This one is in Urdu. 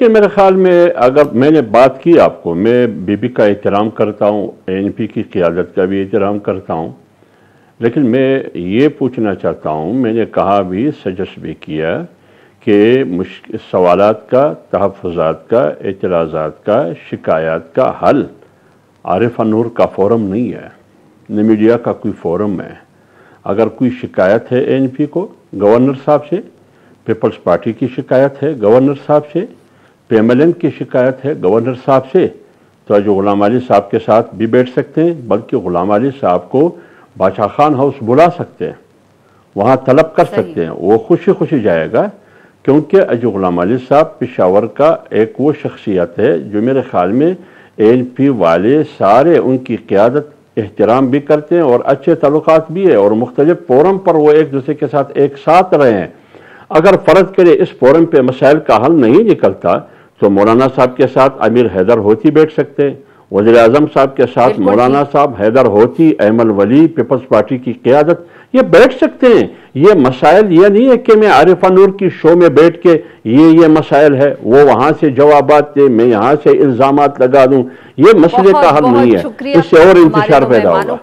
دیکھیں میرے خیال میں اگر میں نے بات کی آپ کو، میں بی بی کا احترام کرتا ہوں، ANP کی قیادت کا بھی احترام کرتا ہوں، لیکن میں یہ پوچھنا چاہتا ہوں، میں نے کہا بھی سجیسٹ بھی کیا کہ سوالات کا، تحفظات کا، اعتراضات کا، شکایات کا حل عارف نور کا فورم نہیں ہے، نہ میڈیا کا کوئی فورم ہے۔ اگر کوئی شکایت ہے ANP کو گورنر صاحب سے، پیپلز پارٹی کی شکایت ہے گورنر صاحب سے، PMLN کی شکایت ہے گورنر صاحب سے، تو جو غلام علی صاحب کے ساتھ بھی بیٹھ سکتے ہیں، بلکہ غلام علی صاحب کو بادشاہ خان ہاؤس بلا سکتے ہیں، وہاں طلب کر سکتے ہیں، وہ خوشی خوشی جائے گا، کیونکہ اجو غلام علی صاحب پشاور کا ایک وہ شخصیت ہے جو میرے خیال میں ANP والے سارے ان کی قیادت احترام بھی کرتے ہیں اور اچھے تعلقات بھی ہے، اور مختلف فورم پر وہ ایک دوسرے کے ساتھ ایک ساتھ رہے ہیں۔ اگر فرض کرے اس فورم پہ مسائل کا حل نہیں نکلتا تو مولانا صاحب کے ساتھ امیر حیدر ہوتی بیٹھ سکتے ہیں، وزیر اعظم صاحب کے ساتھ مولانا صاحب، حیدر ہوتی، ایمل ولی، پیپلز پارٹی کی قیادت، یہ بیٹھ سکتے ہیں۔ یہ مسائل یہ نہیں ہے کہ میں عارف نور کی شو میں بیٹھ کے یہ مسائل ہے، وہ وہاں سے جوابات دے، میں یہاں سے الزامات لگا دوں، یہ مسئلے کا حل نہیں ہے، اس سے اور انتشار پیدا ہوگا۔